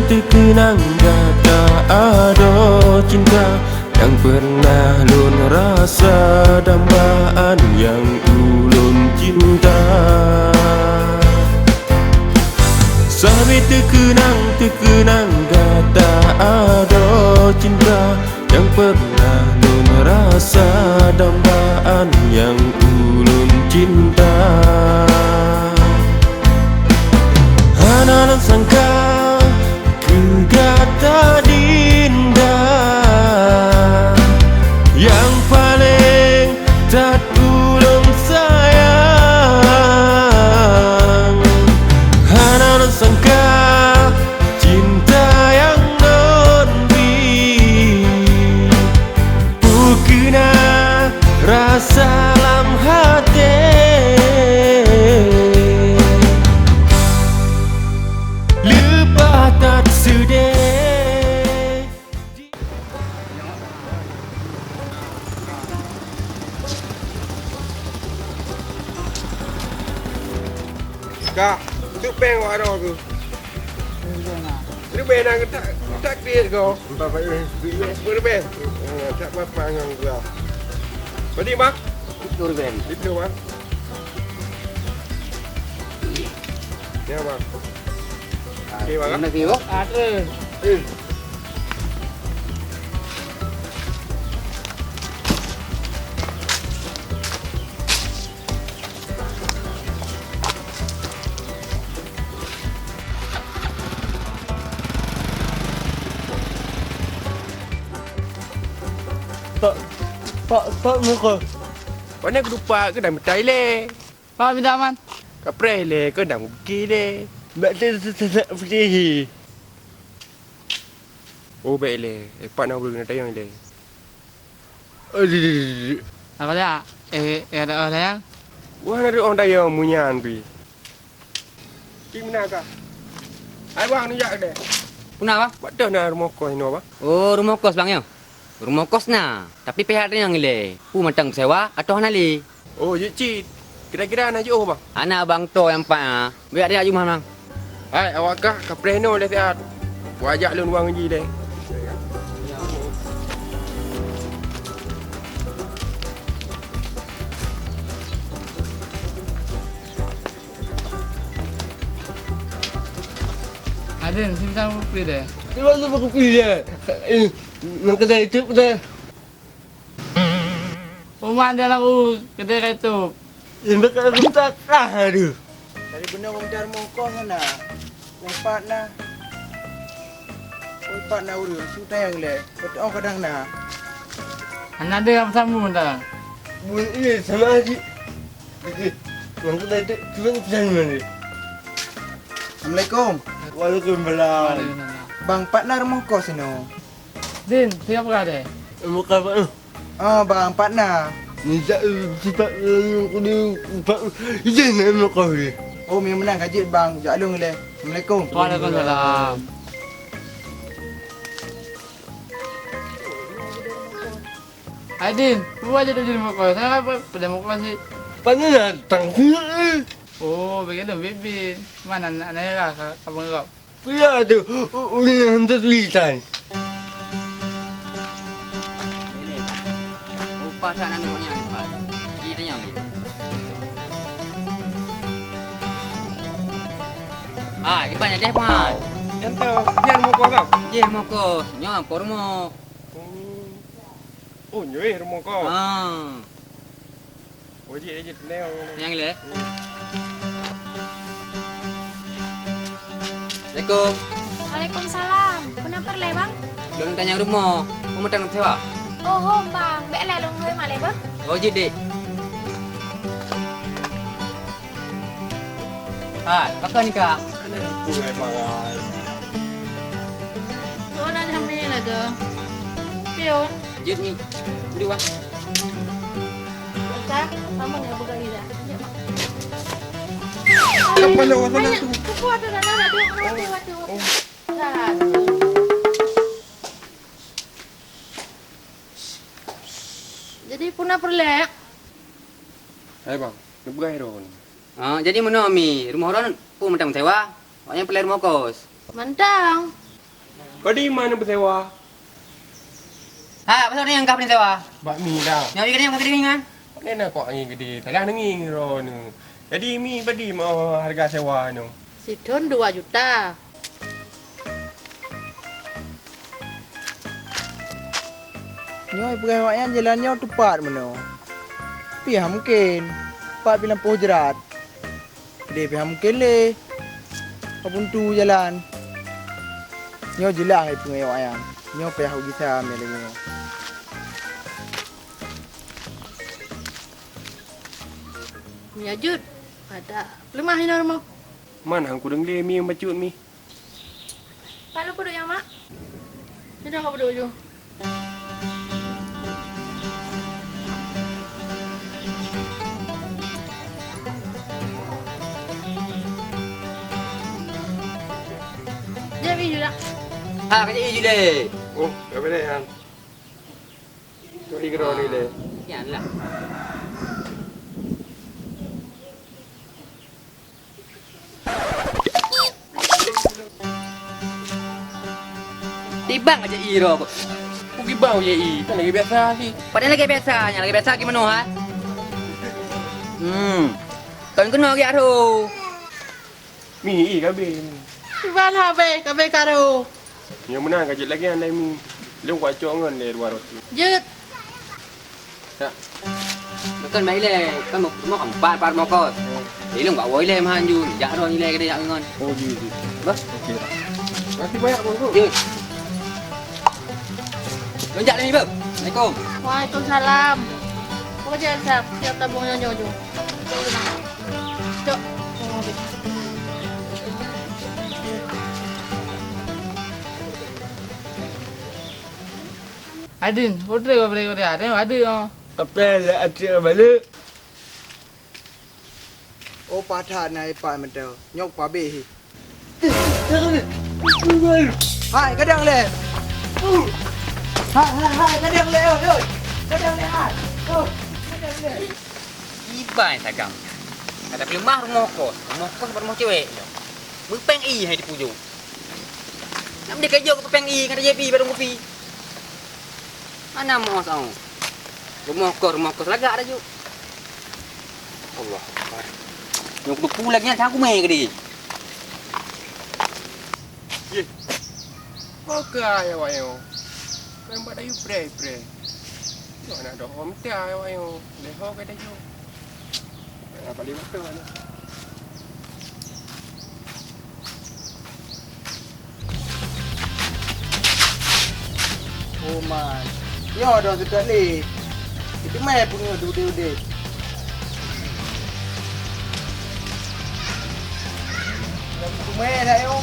Terkenang kata ada cinta yang pernah lun rasa dambaan yang ulun cinta. Sampai terkenang kata ada cinta yang pernah lun rasa dambaan yang ulun cinta. Hana sangka kata dinda yang paling tak ulun sayang. Hana sangka cinta yang non-bi bukina rasa dalam hati. Lupa tak sudah. Kak, tu peng awak ada tu. Itu peng nak tak dia kau. Bapak ini, boleh peng. Tak apa yang kau. Badi mak? Itu ben. Itu mak. Ya mak. Okey mak. Nak tengok? Ada. Pak muka. Mana aku lupa ke dah metai le. Pak minta aman. Kapre le ke dah muki le. Mbak tak putih. Oh baik le. Pak nak boleh nak tayang le. Apa dia? Ada orang yang? Wah ada orang tayang munyan pi. Ki mana kak? Ai bang ni jak deh. Kenapa? Pada nak rumah kau ini apa? Oh, rumah kos bang ya. Rumah kos na. Tapi pihak dia yang ile. Matang sewa atau hanali. Oh, je cit. Kira-kira nak jauh bang. Anak abang to yang pak. Biar dia jumpa bang. Hai, awak kah kapreno le siat. Wajak lun wang ji le. Ada, sini sama beli deh. Sebab tu aku pilih. Nak kedai itu dah. Rumah dia aku kedai itu. Yang aku tak ada. Dari benda orang dar mongkos sana. Lepat na. Lepat na urus sudah yang le. Betul orang kadang na. Anak dia yang sambung dah. Ini sama aja. Yang kedai itu cuma pesan mana? Assalamualaikum. Waalaikumsalam. Bang partner mongkos no. Din, siapa kau Muka apa? Oh, bang partner. Ni tak cepat aku ni pak. Ini nama kau ni. Oh, memang menang gaji bang. Jaklung le. Assalamualaikum. Waalaikumsalam. Adin, buat aja di rumah kau. Saya apa pada muka sih? Mana datang? Oh, begitu bibi. Mana anak abang kau? Pia tu, uli hantar tulisan. Upah sana namanya upah. Kita yang ni. Ibannya deh pan. Ento, nyan mau kau kau. Je mau kos. Nyo pormo. Oh, nyoi rumah kau. Oh, je neo. Yang le. Assalamualaikum. Waalaikumsalam. Kenapa le bang? Belum tanya rumah. Kamu matang sewa? Oh, bang. Bek le long hơi mà le bang. Oh, je dek. Ha, pakai ni kak. Boleh pakai. Tuh ada sampai lah tu. Pion. Jut ni. Dua. Baca, sama nggak buka ida. Apa lo sana tu? Kuku ada ada tu. Jadi punah perlek. Hai bang, nak berai ron. Jadi mana mi? Rumah orang pun mentang sewa. Maknya pelai rumah kos. Mentang. Padi mana bersewa? Ha, pasal ni yang kau ni sewa. Bak mi dah. Yang ikan yang kau kena kan? Ni nak kau angin gede. Talang nanging ron. Jadi mi padi mau harga sewa nu. Sidon 2 juta. Nyoi perawaknya jalannya tepat mana. Pihak mungkin. Pak bilang poh jerat. Dia pihak mungkin le. Apun tu jalan. Nyoi jelas ai pengawaknya. Nyoi pihak kita melenya. Ya Jud. Ada. Lemah ini rumah. Mana aku deng le mi yang bacut mi. Kalau perlu yang mak. Sudah kau perlu je. Jadi juga. Ha, kerja je le. Oh, dah boleh kan. Tu lagi ron ni le. Ya lah. Tibang aja iro. Pergi bau je i. Kan lagi biasa sih. Padahal lagi biasanya, lagi biasa gimana ha? Kan kena lagi tu. Mi i kabe. Iban habe, kabe karo. Yang menang kajet lagi andai mi. Lu kuat congon le 200. Jud. Bukan mai le, kan mau empat mau kos. Jadi lu enggak boleh mahan jun. Jak ro ni le ke dia ngon. Oh ji ji. Bos. Okey. Masih banyak bang. Jun. Lonjak ni, Bang. Assalamualaikum. Waalaikumsalam. Kau jangan siap, siap tabungnya jauh. Cok. Adin, hotel kau boleh ada oh. Apa lah asyik balik. Oh patah nai pak mentel. Nyok pa be. Hai kadang le. Hai kadang le oi. Kadang le hai. Oh. Kadang le. Iban sagam. Ada pelemah rumah kos rumah cewek. Mupeng i hai dipuju. Nam dia kerja ke peng i kata JP barang kopi. Mana mau sang? Rumah kos lagak dah juk. Allah. Nyok tu pula lagi aku main ke dia. Okey ya wayo. Kan buat ayu pre. Yo nak dah hom tia ya wayo. Le ho ke dah yo. Apa dia betul ni? Oh man. Yo dah sudah le. Itu mai punya ude. Mai dah yo.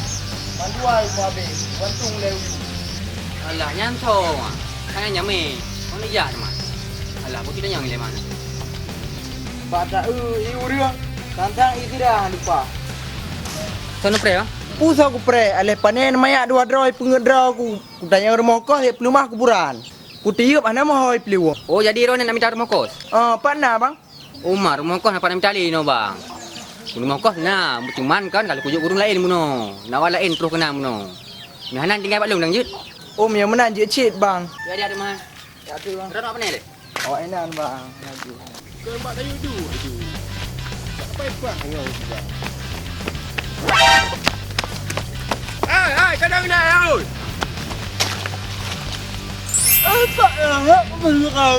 Manduai pa be. Wantung le. Alah nyanto. Kan nyame. Kau ni ya teman. Alah bukit dah yang le mana. Pada iu dia. Tantang itu dah lupa. Sono pre ah. Pusau ku pre, ale panen mayak 200 pengedraw ku. Ku tanya rumah kos he pelumah kuburan. Ku tiup ana mau hoi peliu. Oh jadi ron nak minta rumah kos. Pana bang. Umar rumah kos nak minta no bang. Rumah kos nah, cuman kan kalau kujuk burung lain muno. Nawal lain terus kena muno. Nah tinggal balung dang jut. Yang menang je cit bang. Ya ada mah. Ya tu bang. Ron apa ni le? Oh enak bang. Lagi. Kau buat ayu tu. Tak apa-apa hang juga. Hai, kadang dah oi. Apa yang perlu kau?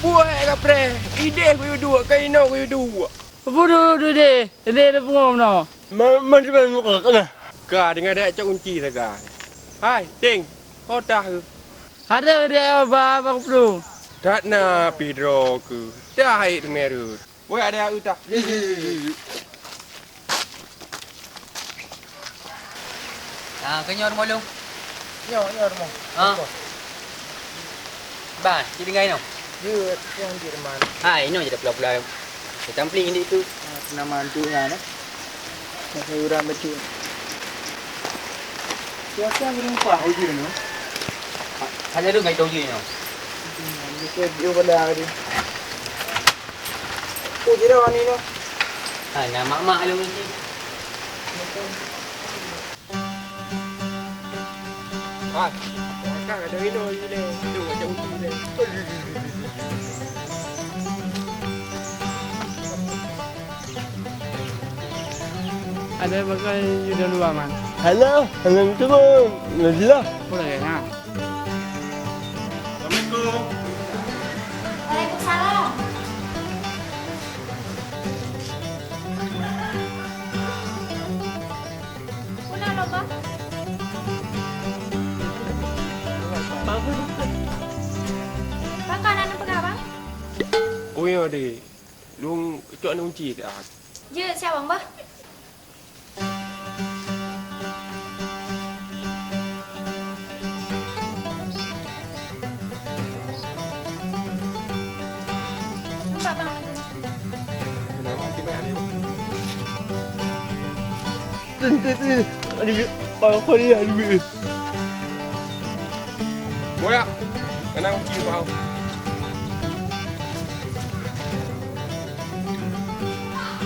Buat ke pre? Ide ku dua, kaino ku dua. Bodoh deh. Dia ada pengom no. Macam mana kau kena? Ka dengan dak cak kunci saga. Hai, ting. Kau dah Ada dia apa perlu. tak na Pedro ku. Dah hai meru. Boleh ada utak. Ha, kenyo rumah lu. Nyo rumah. Ha. Ba, ci dengai no. Dia yang di rumah. Ha, ini je dah pula-pula. Campling ini tu. Nama antunya no. Sayuran betul. Siapa yang rumah uji no? Hanya tu ngai tahu je no. Dia dia pada dia. Oh, dia orang ni no. Ha, nak mak-mak lu ni. Ah, kan ada minum ni le. Tu macam uji le. Ada bakal yuda luar man. Halo, halo turun. Najilah. Boleh ha. Assalamualaikum. Waalaikumsalam. Kuna lo ba? Bang kanan apa bang? Oh ya dek. Lu cok nak uji tak? Je siapa bang ba? Nampak bang? Nama kita ada. Tentu. Ada apa dia ada. Boya. Kena uji kau.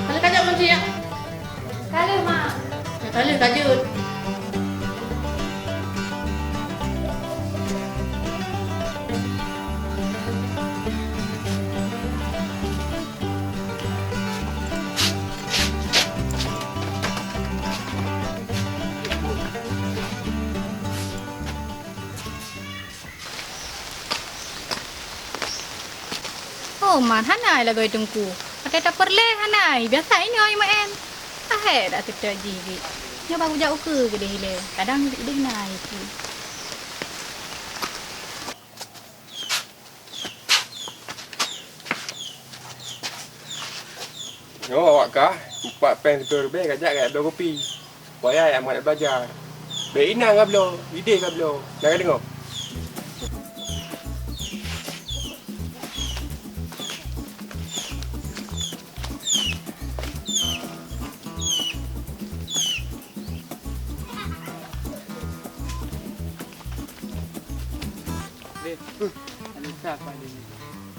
Kalau kajut kunci ya? Kalau mak. Kalau kajut. Oh, man hanai lah goi tengku. Pakai tak perle hanai. Biasa ini oi maen. Ah, dah tidak jiwi. Nya baru jauh ke deh le. Kadang dia naik. Yo, awak kah? 4 pen lebih kajak kat 2 kopi. Payah yang nak belajar. Baik inang ke belum? Ide ke belum? Nak dengar? Ada siapa ni?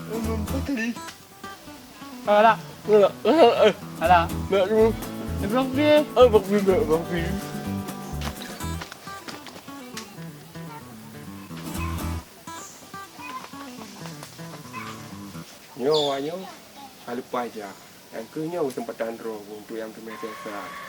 Nampak tadi. Alah. Alah. Nak dulu. Blok dia. Bakpi. Yo, ayo. Lupa aja. Yang kenyau tempatan roh untuk yang kemesesan.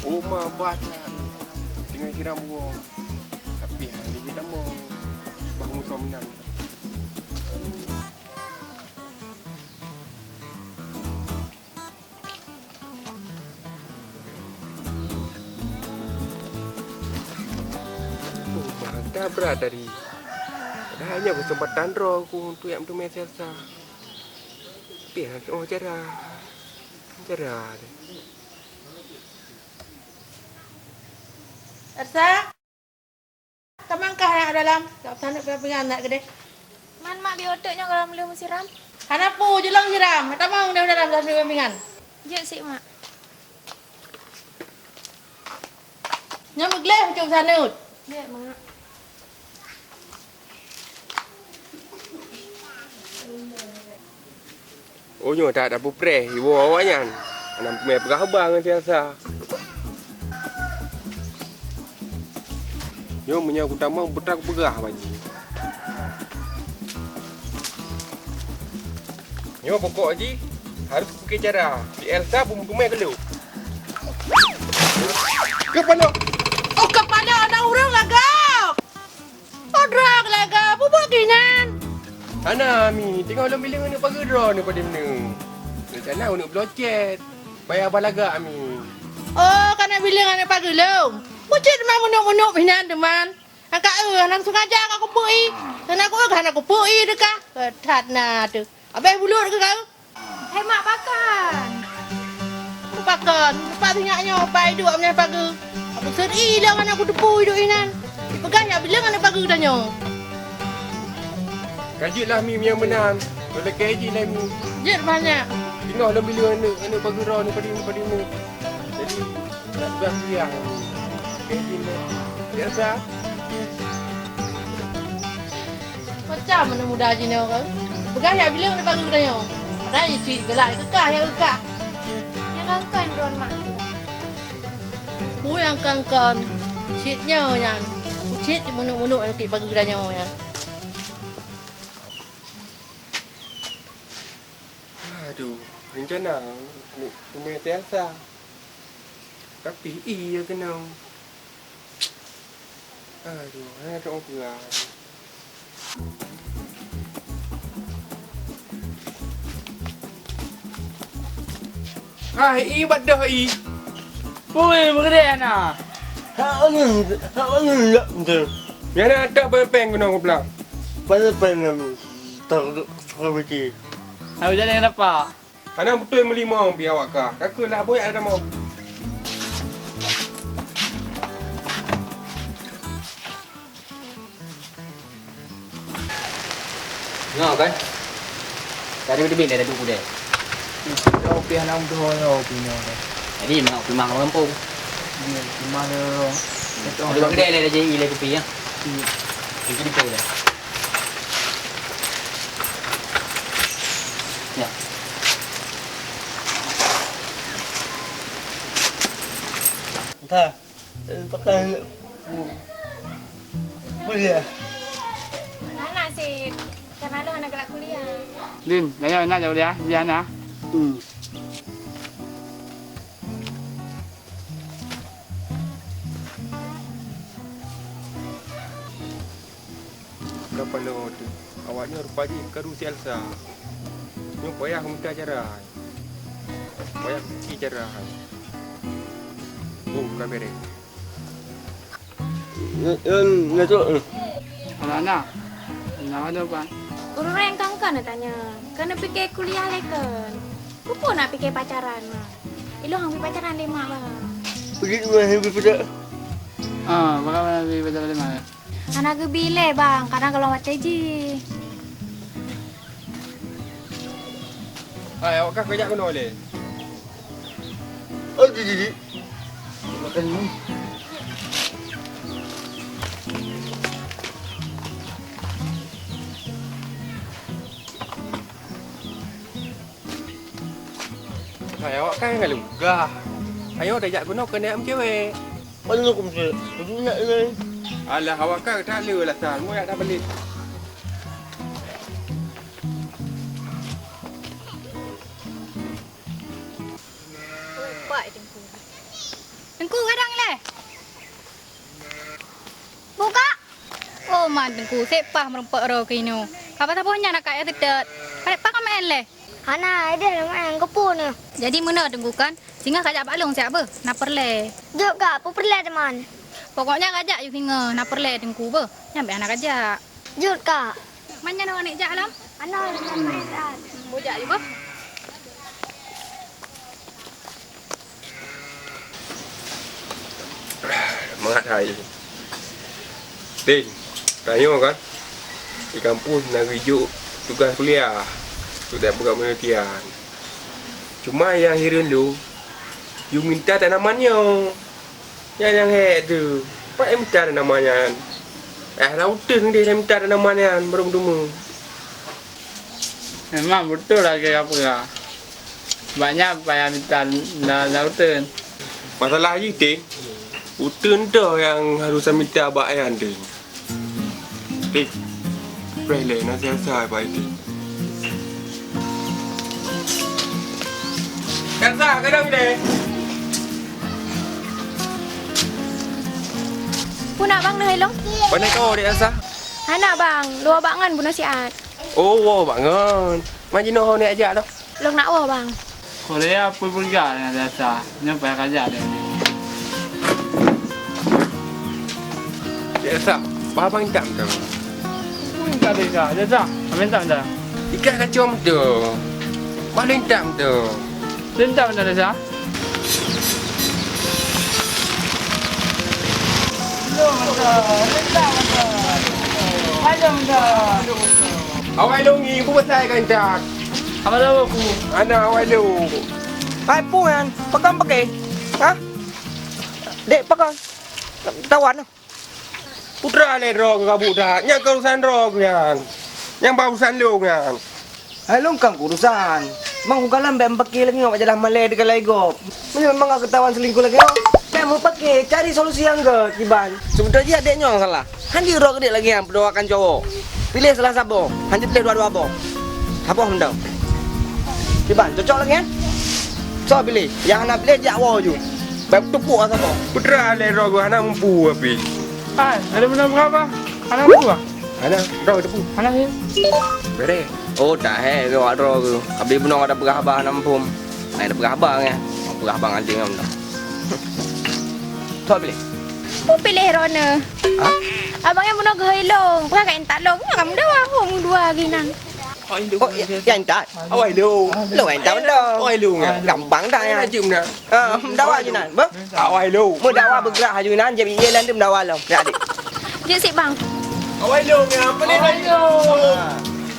Rumah banyak dengan kiram buah. Tapi hari ni tak mau bangun menang. Dah berat tadi. Dah hanya kesempatan roh aku untuk yang tu mesesa. Tapi oh cerah. Cerah. Ersa. Kamangkah anak dalam? Tak sana pengen anak gede. Man mak bi otaknya kalau melu mesiram. Hanapu jelang siram. Tak mau dah dalam sana pengen. Je sik mak. Nyamuk leh macam sana. Ya mak. Oh nyo tak ada pupre, ibu awaknya. Anak me berabang dengan biasa. Yo punya aku tak mau berak berah bagi. Yo pokok haji harus pakai cara. Di Elsa pun kumai kelu. Ke mana? Oh kepada ada orang lagak. Oh drag lagak. Apa bagian? Ana mi, tengok lo bilang nak pagi draw ni pada mana. Rencana nak blocet. Bayar balaga mi. Oh, karena bilang anak pagi long. Bucit mah munuk-munuk pinan teman. Angkat anak sengaja aku pui. Dan aku kan aku pui dekah. Ketat na tu. Abang bulut ke kau? Hei mak pakan. Pakan. Lepas tingaknya pai duk amnya pagi. Aku seri lah kan aku tepui duk inan. Pegang ya bilang anak pagi tanya. Kajilah mi yang benar. Kalau kaji lah mi. Jet banyak. Tengok dah bila anak bergerak ni pada ni. Jadi nak buat siang. Kaji lah. Biasa. Macam mana muda je ni orang. Pegang ya bilang anak pagi tanya. Ada isi gelak kekah ya kekah. Yang kangkan ron mak. Ku yang kangkan. Citnya yang. Ku cit munuk-munuk anak pagi tanya yang. Aduh, rencana rumah Elsa. Tapi iya kena. Aduh, ada orang pulang. Ibat dah Pui berkedai ana. Hak angin tak betul. Yang nak ada peng kena aku pulang. Pada panam tak suka beci. Aku jadi kenapa? Anak betul melimau biar awak kah. Kakak lah boy ada mau. Ngau kan? Tadi udah bilang ada dulu deh. Kau pian am doh yo pino. Jadi mau rumah orang kampung. Dia di mana lo? Ada orang kedai ada jadi ilai kopi ya. Itu di kau dah. Ya. Tak. Pakai boleh. Anak sih. Karena lu anak kelak kuliah. Din, jangan nak jauh dia. Dia nak. Berapa lo tu? Awaknya rupanya karu si Elsa. Ni payah minta cerai. Payah minta cerai. Oh, kamera. Nak tu. Anak-anak. Nak ada apa? Urus yang kangkan tanya. Kena fikir kuliah lekan. Ku pun nak fikir pacaran mah. Ilu hang pacaran lima bang. Pergi rumah yang berpedak. Bagaimana lebih betul lima? Anak ke bile bang. Kadang kalau macam ji. Awak kah kerja kena boleh? Oh, jadi. Makan ni. Awak kan enggak lugah. Ayo dah jak guna kena am cewek. Mana aku mesti? Aku nak ni. Alah awak kan tak leh lah sal. Mu nak dah balik. Baik tengku. Tengku kadang le. Buka. Oh man tengku sepah merempak ro kino. Apa tak punya nak kaya tidak. Pada pak main le. Ana ada main kepun ni. Jadi mana tengku kan? Singa kajak balong siapa? Nak perle. Jok kak, apa perlu teman? Pokoknya kajak you singa nak perle tengku be. Nyampe anak kajak. Jok kak. Mana nak anak jak alam? Ana main dah. Bojak juga. Semangat hai. Din, tanya kan? Di kampus nak rujuk tugas kuliah. Sudah buka penelitian. Cuma yang heran lu, you minta tanamannya. Yang hek tu. Pak yang minta tanamannya. Lautan dia minta tanamannya baru bertemu. Memang betul lah ke apa ya. Banyak payah minta lautan. Masalah je Din. Utun dah yang harus minta bayan Din. Din. Boleh nak selesai baik Din. Elsa, kadang deh. Puna bang dah helong. Pandai kau dek Elsa? Anak bang, luar bangan puna siat. Oh, wow banget. Macam mana ni ajak dah? Long nak wah bang. Korea apa pergi dengan data. Ni payah kerja dia. Elsa, Babang tak tu. Minta dia dah. Minta dah. Ikan kacau tu. Paling tak tu. Minta dah. Awai lungi pun besar kan tak. Apa tahu aku? Anak awai lu. Hai pu kan, pegang pakai. Ha? Dek pegang. Tawan lah. Putra le ro ke kabu dak. Nya urusan ro kan. Yang barusan lu kan. Hai long kang urusan. Mang ugalan bem pakai lagi ngok jalan Malay dekat Laigop. Memang aku ketahuan selingkuh lagi. Bem mau pakai cari solusi yang ke kiban. Sebenarnya adeknya yang salah. Handi ro ke dek lagi yang berdoakan cowok. Pilih salah sabo. Handi pilih dua-dua abo. Apa hendak? Kiban cocok lagi kan? So pilih. Yang anak pilih jak wo ju. Bem tepuk lah sabo. Putra le ro ke anak mampu api. Hai, ada benda berapa? Anak aku. Anak ro tepu. Anak ni. Bere. Oh dah ke wak ro ke. Kabeh benar ada berabah nampum. Ai ada berabah ke. Berabah anjing am dah. So pilih. Pu pilih Rona. Ha? Abangnya bunuh gehilong. Pernah kain tak long. Ngam dah wahong dua ginan. Oh, yang tak. Awai lu. Lu yang tak dah. Awai lu kan. Gampang dah ya. Jom dah. Dawa je nan. Ba? Awai lu. Mu dawa bergerak haju nan je ye lan dem dawa lo. Ya adik. Jom sik bang. Awai lu kan. Pelik lu.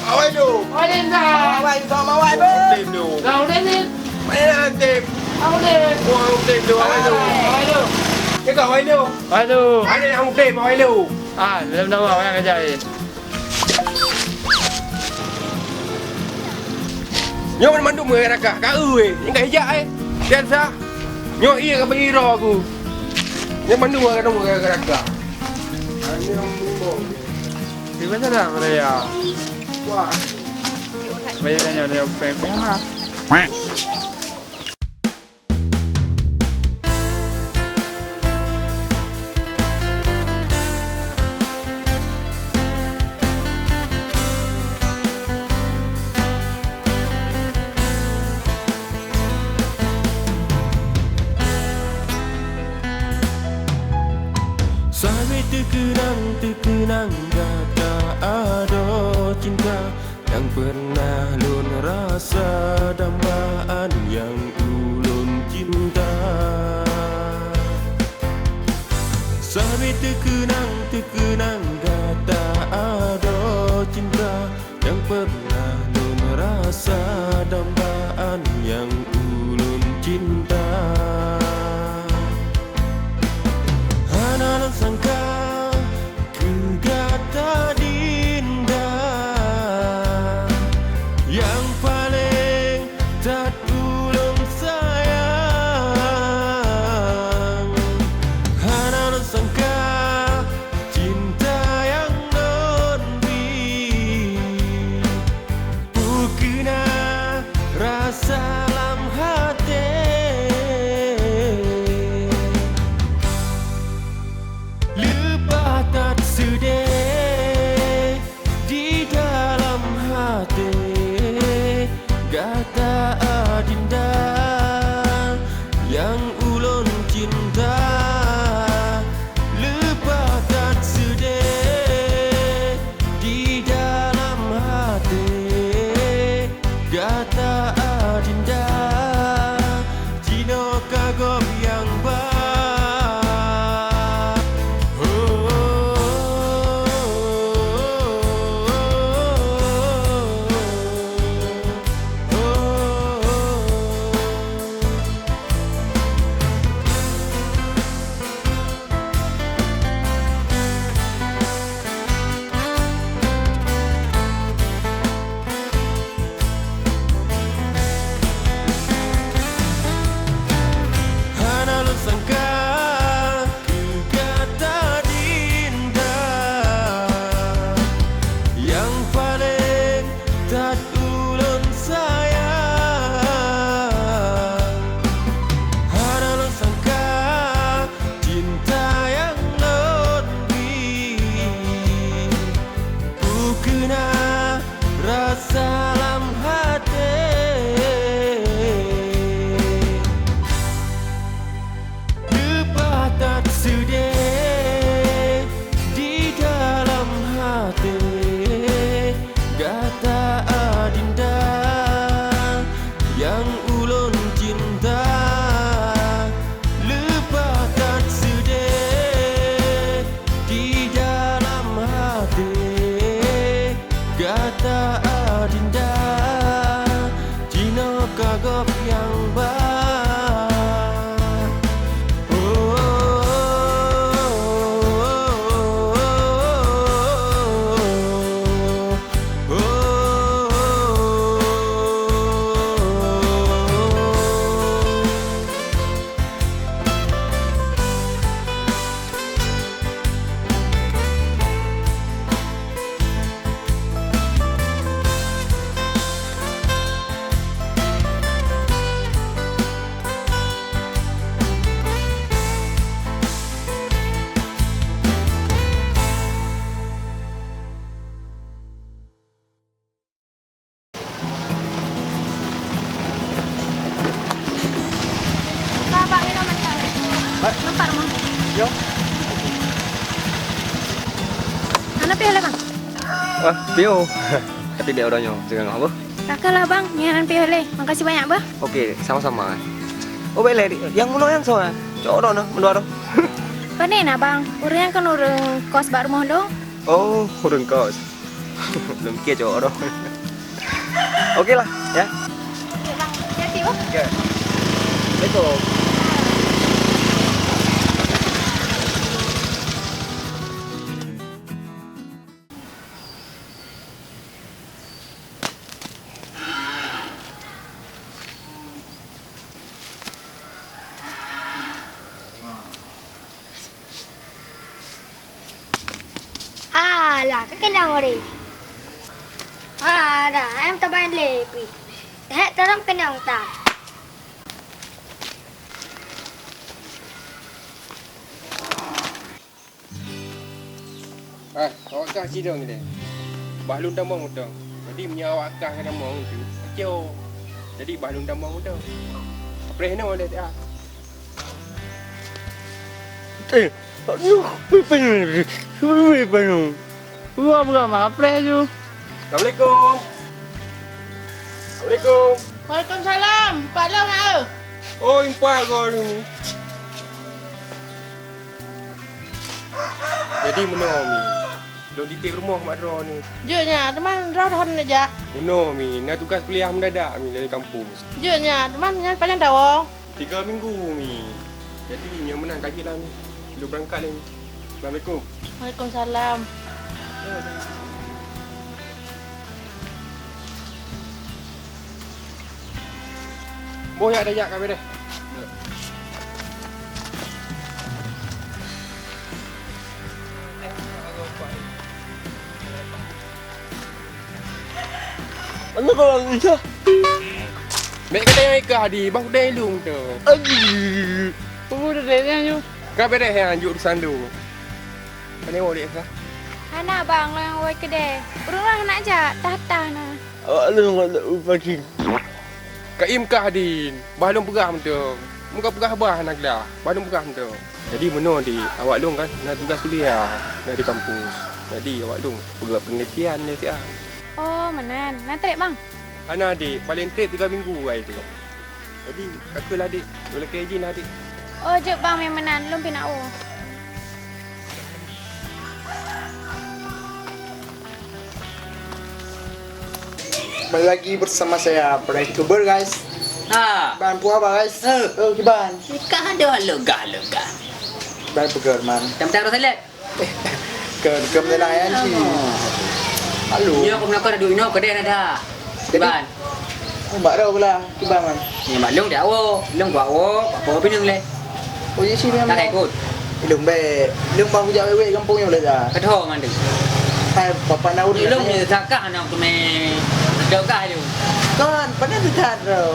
Awai lu. Ada dah. Awai tu mawai ba. Tim lu. Kau ni. Mana tim? Kau ni. Wah, tim lu. Awai lu. Ayo. Cái cậu ấy đâu? Aduh. Anh này không tìm hỏi lưu. Ah, dalam dah awak yang kerja ni. Nhớ mình mandum người ra cả ơi, những cái dại. Đen sao? Nhớ ia cái bagi ro aku. Nhớ mandum người ra cả. Anh không muốn. Di mana dah mereka? Wah. Banyak dia peng-peng lah. Sampai terkenang kata ada cinta yang pernah lun rasa dambaan yang ulun cinta. Sampai terkenang kata ada cinta yang pernah lun rasa dambaan yang ulun cinta. Anak sangka kegata dinda yang paling tak ulun sayang. Anak sangka cinta yang non-bi bukina rasa dalam hati. Lupa tak sedih di dalam hati kata adinda yang ulun cinta. Lupa tak sedih di dalam hati kata adinda. Cino kagum yang baik. Hana sangka kegata dinda yang paling tak ulun sayang. Hana sangka cinta yang non-bi bukena rasa dalam hati. Lupa tak sedih di dalam Nampak rumah. Yo. Anak pihak lah bang. Wah, Pio. Tapi dia orangnya jangan apa? Kakak lah bang, nyaran pihak le. Makasih banyak bah. Okey, sama-sama. Oh, baiklah. Yang mulo yang soal. Cok orang mendoa. Pandai nak bang. Orang kan orang kos bak rumah lo. Oh, orang kos. Belum kira cok orang. Okeylah, ya. Ya bang, hati bah. Okey. Assalamualaikum. Alah, kan kenang orang. Dah, em tak main lepi. Hek dalam kenang tak. Awak kah sidang ni. Bahlun damang mudah. Jadi menyawak kah kan damang tu. Kecil. Jadi bahlun damang mudah. Apa ni boleh tak? Aduh, penuh. Semua penuh. Gua bukan apa tu. Assalamualaikum. Assalamualaikum. Waalaikumsalam. Pak Long ah. Oh, impak kau ni. Jadi menang mi. Belum titik rumah mak Dra ni. Jenya, teman rohon aja. Menang mi. Nak tugas kuliah mendadak mi dari kampung. Jenya, teman yang paling tahu. 3 minggu mi. Jadi yang menang kaki lah mi. Belum berangkat lagi. Assalamualaikum. Waalaikumsalam. Boyak dah yak kami dah. Ano ka lang isa? Mek kedai mereka hadi, bang kedai lung tu. Aduh. Udah deh tu. Kami dah yang anjuk sandu. Mana awak dia sah? Anak bang, lo yang awak kedai. Orang nak aja, tata na. Awak lu nggak ada upati. Kak Im kah hadin. Bahlung pegah tu. Muka pegah bah nak dah. Bahlung pegah tu. Jadi menor di awak long kan nak tugas kuliah dari kampus. Jadi awak long pegah penelitian dia siap. Oh, menan. Nanti bang. Anak adik paling trip 3 minggu ai tu. Jadi kakak adik boleh ke izin adik. Oh, jep bang memang menan. Lom pina o. Kembali lagi bersama saya pada YouTuber guys. Bahan puas apa guys? Oh, kiban. Kah ada lega. Bahan pegar man. Tam-tam salat. Ke menelayan sih. Halo. Ni aku nak ada ino kedai ada. Ban. Oh, mbak dah pula kiban man. Ni maklum dah awak. Long gua awak, apa pinang le. Oh, iya sih memang. Tak ikut. Ilung be. Ilung bang hujak wewe kampungnya boleh dah. Kedho man tu. Hai, papa naur. Ni long ni takah nak tu me. Dokah tu. Kan, pada tetap dah.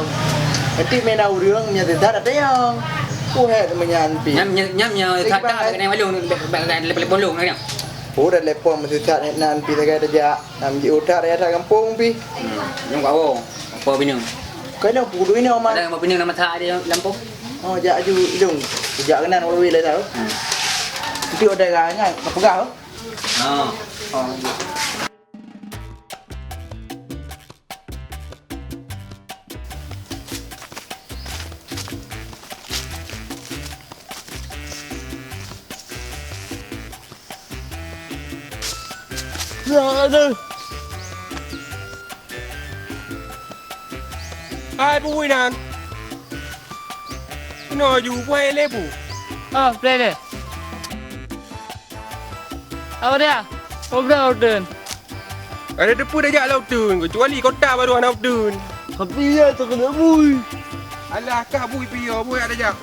Nanti main naur orang punya tetap ada yang. Kuhet menyanti. Nyam takah kena maklum lepas bolong kan. Oh, dah lepon mesti tak nan pi tak ada jak. Nam ji utak dia tak kampung pi. Long gua awak. Apa pinang? Kau nak pudu ini oman. Ada apa pinang nama tak dia lampau. Oh, jak aju ilung. Jak kenan wewe le tahu. Nanti ada ganya, kapegah. Oh. Oh. Aduh. Hai Pui Nan. Nóอยู่ไว้เลยปู่ Ah, play deh. Apa dia? Obra order. Ada depu dah jak laut tun. Kecuali kota baru anak tun. Tapi ya tak kena bui. Alah kah bui piyo bui ada jak.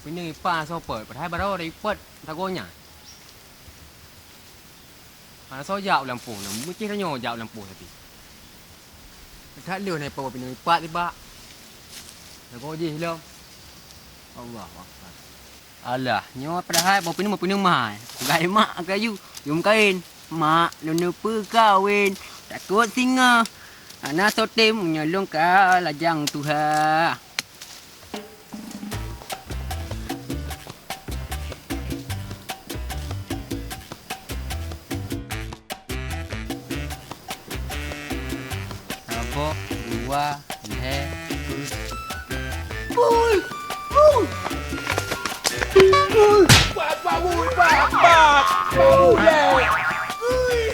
Ini pa so ปิดpadahal baru ada ikut tagonya. Mana so jauh lampu, mungkin hanya jauh lampu tapi. Tak leh ni pa pinang ipat tiba. Tago je hilang. Allah Akbar. Alah, nyawa padahal bawa pinang mahal. Gai mak kayu, jom kain. Mak lu lupa kawin. Takut singa. Ana sotim menyolong ka lajang Tuhan. Apa? Dua, le.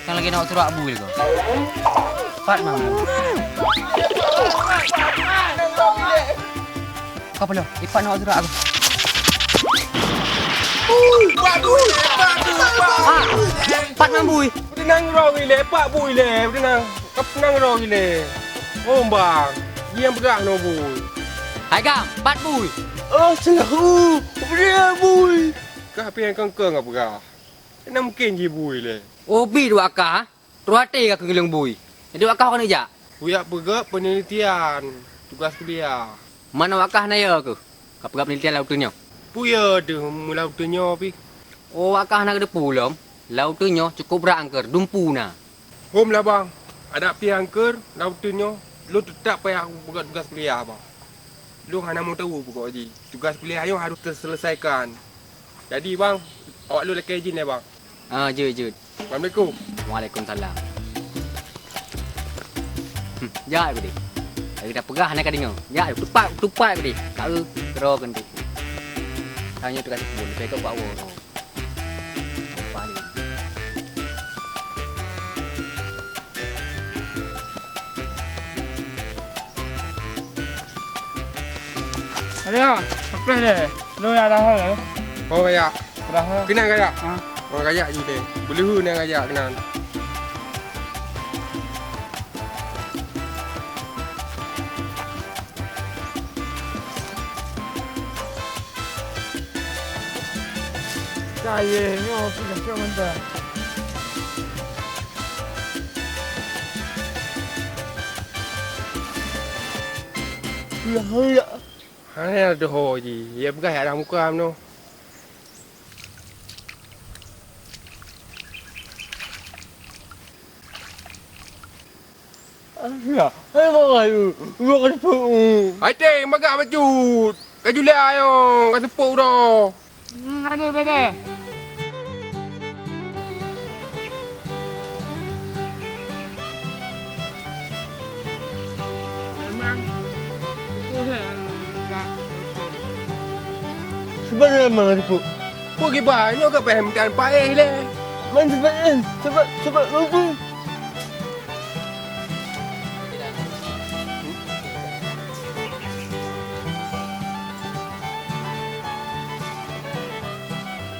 Kan lagi nak suruh abu kau. Pat mamu. Kau perlu. Ipat nak suruh aku. Pat mamu. Tenang roh gile, pak bui le, tenang. Kap tenang roh gile. Oh bang, dia yang bergerak no bui. Hai kam, pat bui. Oh, salah. Dia bui. Kau apa yang kengkeng apa kau? Tenang mungkin je bui le. Obi dua akah. Ruate ka kegelung bui. Jadi akah kau ni jak. Bui yang bergerak penelitian, tugas kuliah. Mana akah na ya ke? Kau pergi penelitian laut tu nyo. Bui ada mula utunya pi. Oh akah nak ada pulam. Laut tu nyo cukup berat angker, dumpu na. Home lah bang. Ada pi angker, laut tu nyo. Lu tetap payah buat tugas kuliah bang. Lu hanya mau tahu pokok je. Tugas kuliah you harus terselesaikan. Jadi bang, awak lu lagi izin ya bang. Jud. Assalamualaikum. Waalaikumsalam. Ya aku deh. Kita pegah nak kadingo. Ya tupai aku deh. Kau terus kan deh. Tanya tu kasih pun, saya kau bawa. Ada, apa ni? Lu yang dah hal. Oh kaya. Dah hal. Kenal kaya? Ha. Orang kaya je deh. Boleh hu nak kaya kenal. Saya ni sudah cukup mentah. Lah. Hanya ada ho je. Ya bukan ada muka am no. Ya, hai makai. Bukan pu. Hai teh, magak baju. Kaju le ayo, kata tepuk dah. Ada. Memang itu enggak. Sebenarnya mana pu? Pergi banyak ke paham dan paeh le. Mana sebenarnya? Sebab mampu.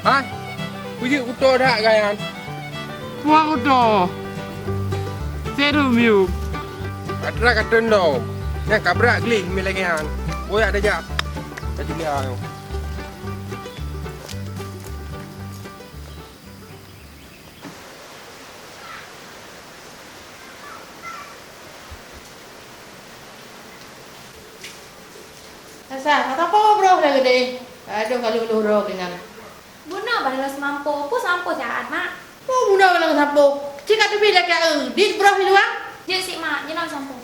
Ha? Puji utuh dah kan? Wah udah. Seru miu. Katra kata no. Yang kabrak geli mi lagi kan. Boyak dah jap. Jadi dia ayo. Asal, kata apa bro dah gede. Aduh kalau loro dengan. Buna pada semampu, aku sampo jahat mak. Oh, bunda kalau sampo. Cik tu bila kau di bro luang. Dia si mak, dia nak sampo.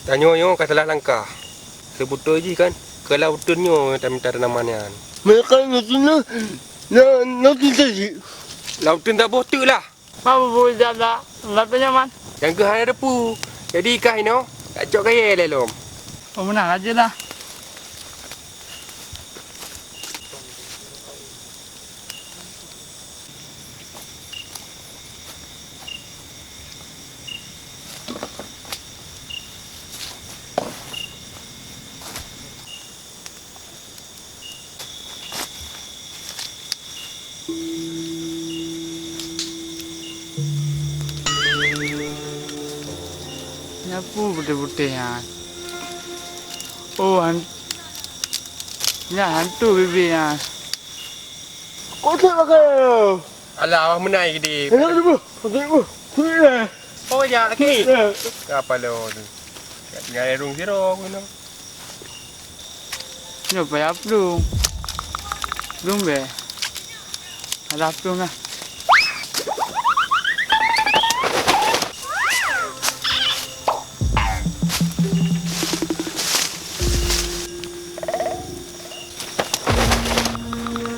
Tanyo kata salah langkah. Sebutul je kan. Kalau utunyo tak minta namanya. Mereka nak nak kita sih. Lautun tak botuk lah. Apa boleh jaga? Latanya man. Yang ke hanya depu. Jadi ikan no. Tak cok kaya le lom. Oh menang aja lah. Nyapu putih-putih ya. Oh, hantu bibi ya. Kau tak makan. Alah, awak menai ke dia. Enak tu bu. Kuih. Oh, ya lagi. Apa lo tu? Tinggal rung zero aku no. Nyo payah plung. Plung be. Ada plung ah.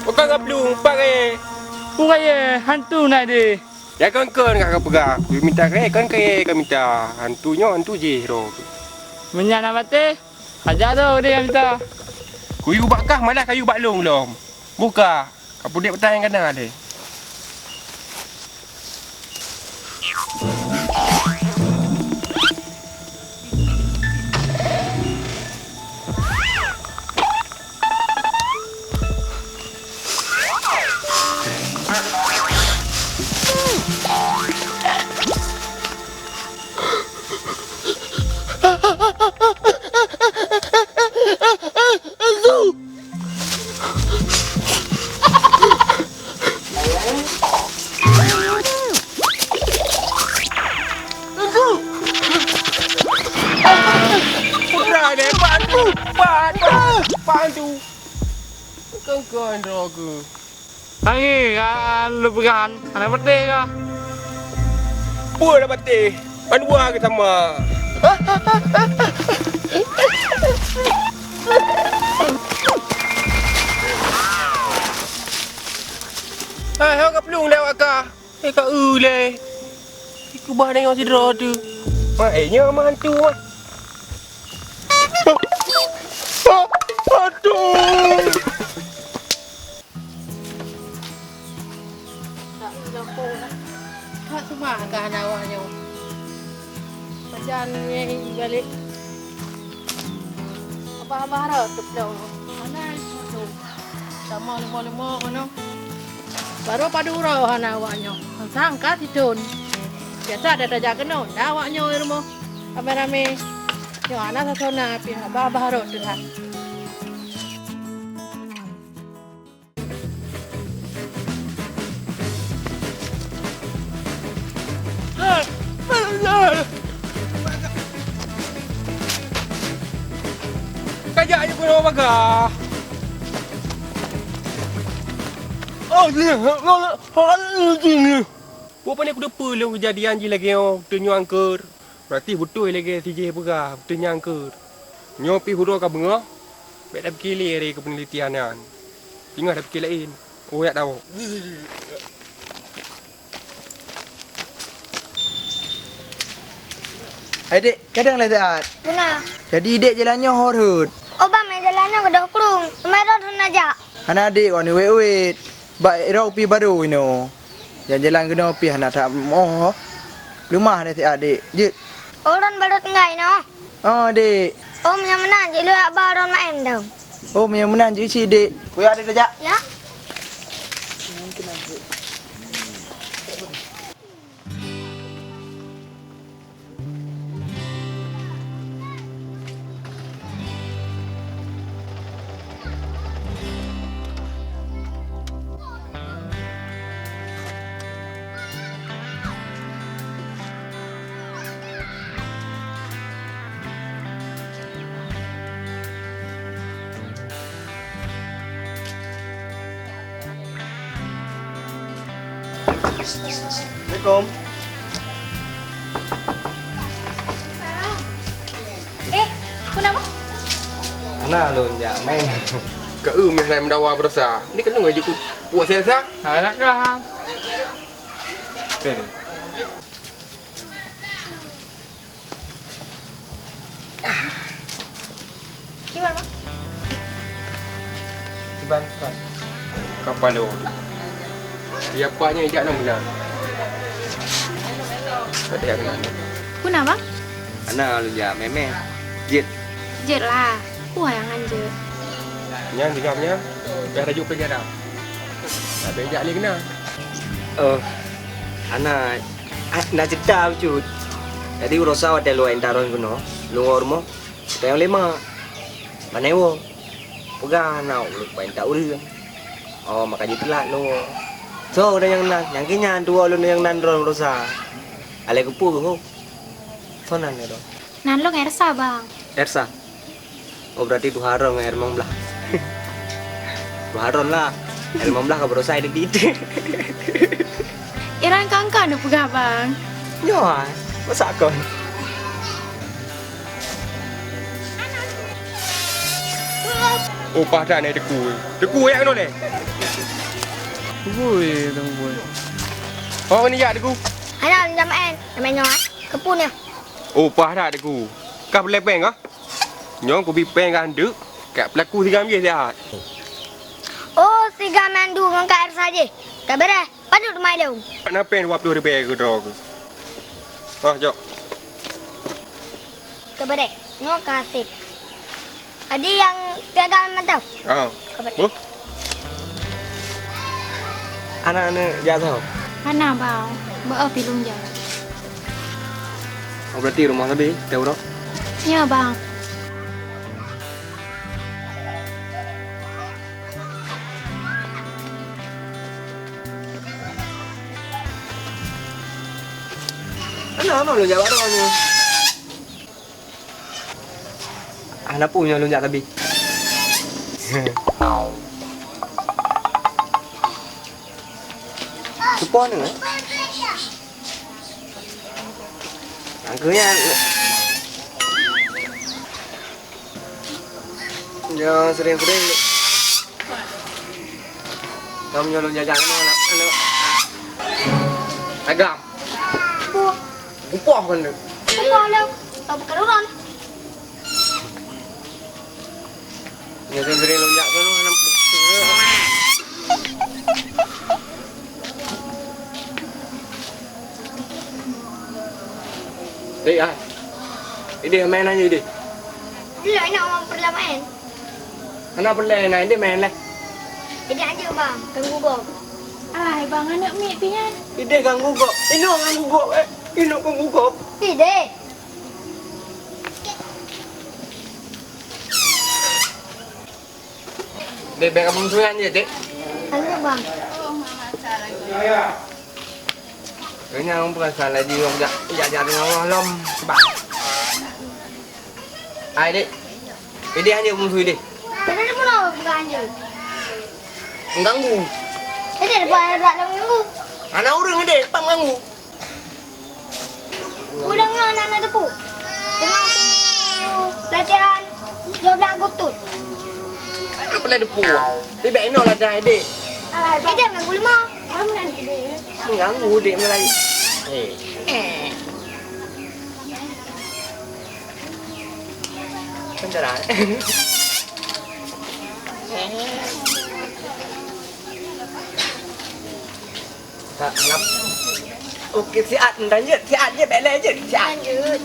Bukan kau belum pakai. Bukan ye, hantu nak de. Ya kan kau pegang. Kau minta kan kau minta hantunya hantu je hero. Menyana mate. Ajak tu dia yang minta. Kuyu bakah malah kayu baklong belum. Buka. Kau dia bertanya kadang ada. Pandu. Kau droga. Tangi kan lu pegang. Anak pete ka. Buat dah pati. Pandu ke sama. Hai, kau pelung lewat kah? Kau le. Iku bah dengan si dro tu. Mainnya mantu. Aduh. Tak lampu lah. Tak semua kan awaknya. Pajan ni balik. Apa-apa harap tu dah. Mana tu? Sama lima-lima kono. Baru padura hana awaknya. Sangka tidun. Biasa ada jaga no. Dah awaknya rumah. Rame-rame. Yo anak sasona pi apa-apa harap tu dah. Kajaknya pun orang bagah. Oh, ni. Ni. Buat ni aku depa lah kejadian je lagi yang tunjuk angker. Berarti betul lagi TJ pegah, betul nyangker. Nyopi huruf ka bengah. Baik dah berkili hari ke penelitian kan. Tinggal dah fikir lain. Oh, tak tahu. Adik, kadang lah tak. Guna. Jadi dek jalannya horut. Oba main jalannya ke dokrung. Merah tu aja. Anak adik kau ni wait. Baik rau pi baru ini. Yang jalan kena pi anak tak mau. Rumah ni adik. Je. Orang baru tengah ini. Oh, dek. Om yang menang je lu abah orang main dah. Oh, yang menang je si dek. Kau ada saja. Ya. Assalamualaikum. Kenapa? Anak lu ya main. Kau yang lain mendawa berasa. Ni kena ngaji ku puas selesa. Anak kah? Okay. Gimana? Dibantu. Kapal lu. Siapanya ejak nak benar. Tak ada yang kenal. Kenapa? Anak lu ya memang. Jit. Jet lah. Wah yang anjir. Yang tinggalnya. Dah rajuk kerja dah. Tak ada ejak lagi kenal. Anak nak cerita cut. Jadi urusan ada lu entaron kuno. Lu ormo. Supaya lima. Mana wo? Pegang anak lu pain tak urang. Oh makanya telat lu. So udah yang nan, yang kinya dua lu yang nan ron urusan. Ale kepu ho. Sonan ya dong. Nan lo ngerasa bang. Ersa. Oh berarti itu haram air mong belah. Baron lah. Elmam lah kabro saya gitu. Iran kangka nu pegah bang. Yo, masa kon. Upah dah ni deku. Deku yang ni. Vui dong vui. Oh ni ya deku. Ana jam en, jam nyo kepun ya. Upah dah deku. Kau boleh peng kah? Nyong ku bi peng kan dek. Kat pelaku 3 minggu sihat. Oh, 3 mandu ngangkat air saja. Kabere, padut mai dah. Nak peng 20 ribu ke dog. Ah, jom. Kabere, ngok kasih. Ada yang 3 mantau. Ah. Bu. Anak-anak jatuh. Hana bang. Bawa pilung je. Oh, berarti rumah lebih jauh dok. Ya bang. Ano lu jawab dong ni. Anak punya lu tapi. Supon ni. Angkanya. Jangan sering-sering. Kamu nyolong jajan anak. Agam. Bupoh kan lu. Bukan dah. Tak berkeruran. Nhà dân riêng luôn dạo cho nó nằm. Đi ai? Đi main aja di. Dia nak orang perlamaan. Kenapa leh di main leh? Jadi aja bang, ganggu gua. Ay bang anak mi pian. Ide ganggu kok. Ini ganggu kok. Ini ganggu kok. Tidak. Dek bek abang suyan je dek. Tanya bang. Kayaknya orang bukan salah dia orang jajan orang lom sebab. Ai dek. Ide hanya abang suy dek. Kenapa pun orang bukan je. Mengganggu. Jadi depan ada ganggu. Anak orang dek, pang ganggu. Udah anak-anak tepu. Dengan latihan jobak gutut. Apa leh depu? Dia bek no lah dah dek. Kita ganggu lima. Kamu nanti deh. Mengganggu dek mulai. Penjara. Tak kenapa. Okey, sihat tanya, sihat je belai je, sihat. Lanjut.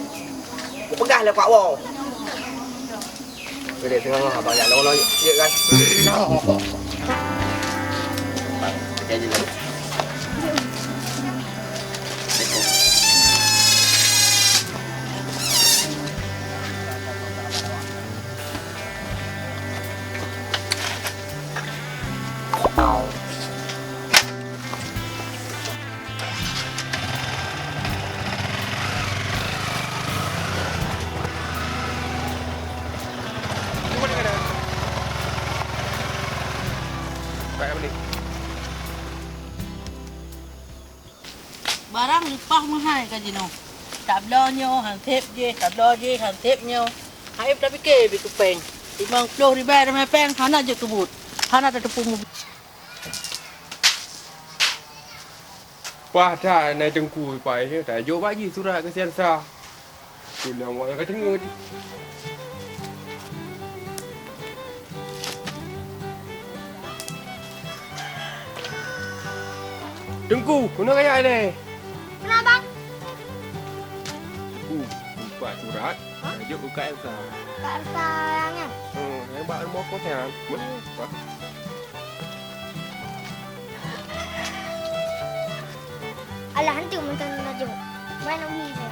Aku pegang lah Pak Wo. Boleh tengok abang nak long je kan. Kerja je lah. Barang lipah mahal kan Jino. Tak belonyo, hang tip je, tak belo je, hang tipnyo. Hai tapi ke bi kupeng. 50 ribu dah mai peng, hana je kebut. Hana tak tepung. Pah dah naik jengku pai je. Tak jauh bagi surat ke siasa. Pulang orang kat tengah. Tengku, kena kaya ni. Kenapa? Buat surat. Tajuk buka Elsa. Kak sayangnya. Yang buat rumah kau kan. Alah hantu mentang tajuk. Mana ni saya?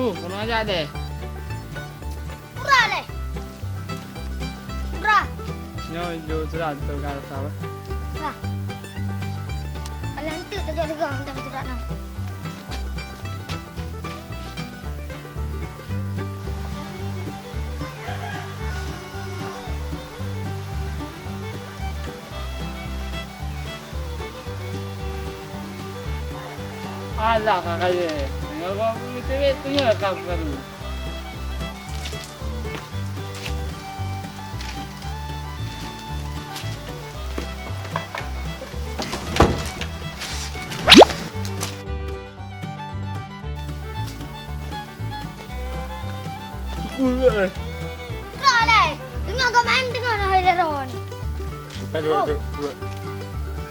Kono aja deh. Murah deh. Murah. Nyo jo surat tu kan apa? Murah. Alah itu tajak degang tak surat nak. Alah kakak ye. Ngapa itu tu nya kau kan. Murah deh. Dengar kau main dengar nak hari dah ni.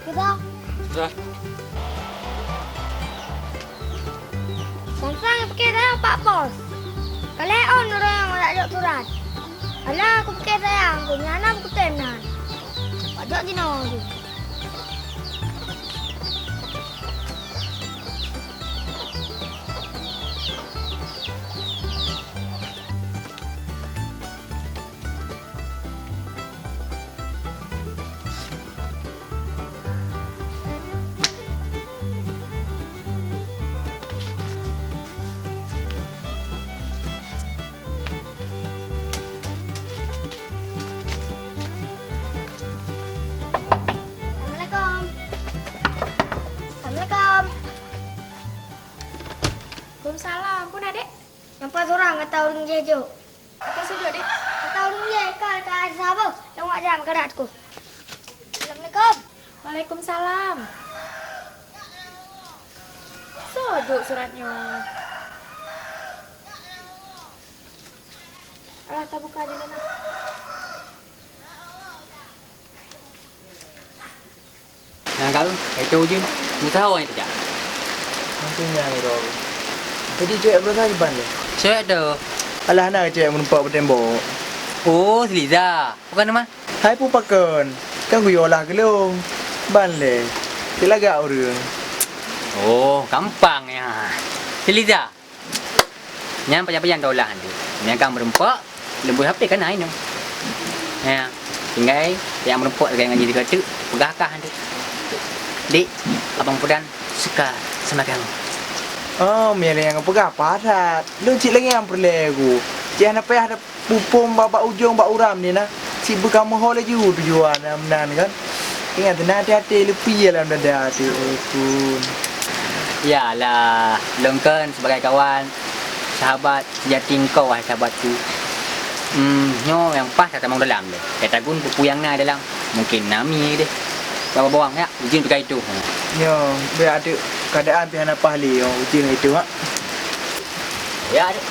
Kita. Dah. Samsung pakai sayang Pak Bos. Kalau on orang yang tak ada surat. Alah aku pakai sayang. Aku nyana aku tenan. Pajak di nawang tu. Assalamualaikum. Assalamualaikum. Waalaikumsalam. Pun adik. Nampak seorang kata orang jejo. Apa sujud adik? Kata orang je kata siapa? Tengok jam keratku. Assalamualaikum. Waalaikumsalam. Sujud suratnya. Alah, tak buka je nak. Nah kau, itu je. Mu tahu yang tidak? Mungkin yang itu. Jadi cewek berapa ban le? Cewek tu. Alah nak cewek menumpak bertembok. Oh, Liza. Bukan nama? Hai pun pakan. Kan ku yolah gelung. Ban le. Dia lagak orang. Oh, gampang ya. Liza. Yang panjang-panjang kau lah tu. Yang kamu merempak, lembu HP kan naik no. Ya. Tinggal yang merempak dengan ngaji dekat tu, pegahkah tu. Dik, abang Pudan suka sama kamu. Oh, miala yang apa padat. Lu cik lagi yang perlegu. Cik nak payah ada pupung baba ujung bak uram ni nah. Si kamu hole ju tujuan amnan kan. Ingat nak hati-hati lepi dalam dada tu. Pun. Yalah, Lengken sebagai kawan, sahabat sejati kau wahai sahabatku. Nyo yang pas kata mau dalam deh. Kata gun buku yang na dalam. Mungkin nami deh. Bawa-bawang ya, ujian perkara itu. Yo, biar ada keadaan pihak nak pahli ujian itu ha. Ya, ada.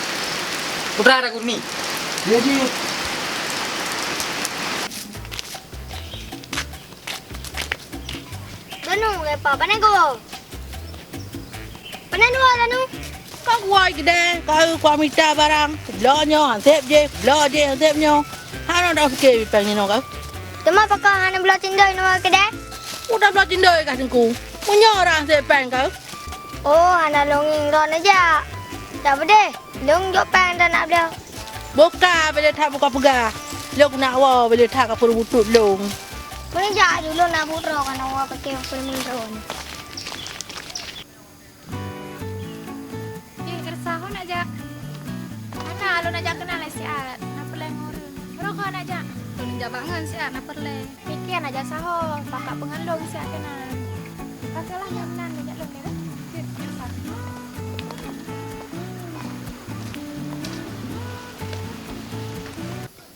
Putra aku ni. Jadi Tanu lepa panen ko. Panen dua tanu. Kau kuai kedai, kau kuai minta barang. Belanja, hansip je, belanja hansip nyo. Hana dah fikir pengen no kau. Tema pakai hana belah tindai nama kedai. Udah belanja doi kat sengku. Punya orang hansip pen kau. Oh, hana longing ron aja. Tak apa deh. Long jok pen dah nak belah. Buka bila tak buka pegah. Lok nak wa bila tak kapur butut long. Mana jak dulu nak putra kan awak pakai film ron. Kersah nak jak. Mana lu nak jak kenal siat. Nak perle ngurun. Rokok nak jak. Lu nak jak bangun siat nak perle. Fikir nak jak saho. Pakak pengalung siat kenal. Pakailah yang nan nak jak long ni.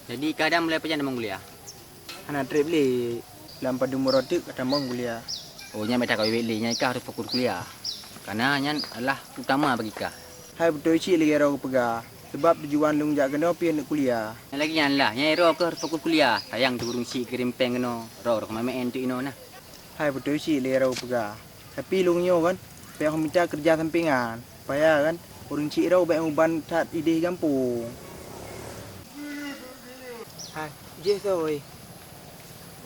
Jadi kadang mulai pejan demang kuliah. anak trip le dalam padu muratik kata mong kuliah. Oh, nya meta kau wele nya ikah harus fokus kuliah. Karena nya adalah utama bagi kah. Hai betul cik lagi rau pegah. Sebab tujuan lu jak kena pi nak kuliah. Yang lagi nya lah, nya ro ke harus fokus kuliah. Sayang tu burung si kirim peng keno. Ro kemamen tu ino nah. Hai betul cik lagi rau pegah. Tapi lu nyo kan, payah minta kerja sampingan. Payah kan, burung cik rau baik uban tat ide kampung. Hai, je soi.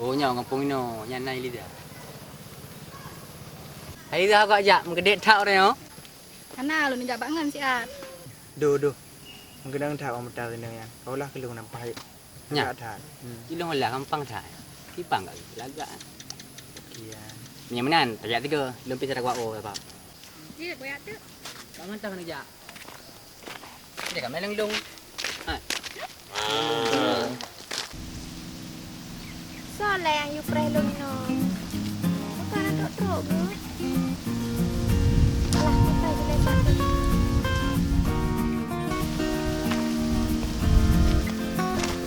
Oh, nya kampung ino, nya nai lida. Hai dah agak jak mengedek tak orang yo. Karena lu nak jak bangun siat. Do. Mungkin ang tao mo tayo na yan. Kaulah kilong ng pahit. Nya. Tahan. Ilong lah gampang dah. Tipang kali. Laga. Kian. Nyamanan, tajak 3, lumpis cara gua apa. Dia banyak tu. Kamu tak kena jak. Dia kan melang dong. Soalnya yang you pray lo no. Bukan ada truk bro. Alah kita jelek satu.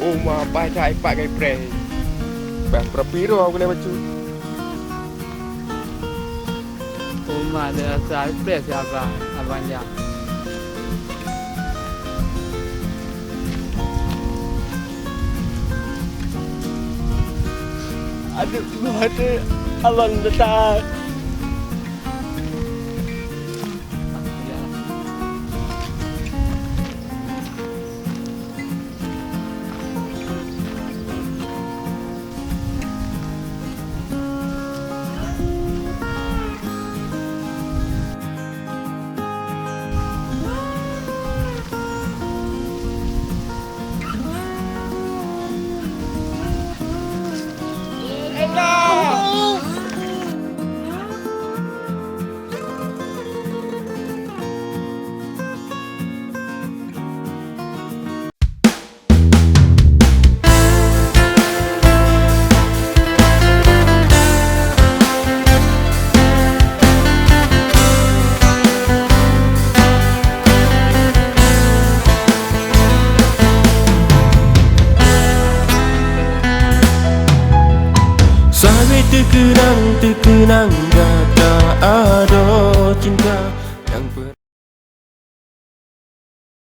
Oh ma pai thai pak kai pre. Bang propiro aku le bacu. Rumah dia saya pres siapa abangnya. Aduh, ada abang datang. Sampai terkenang kata ada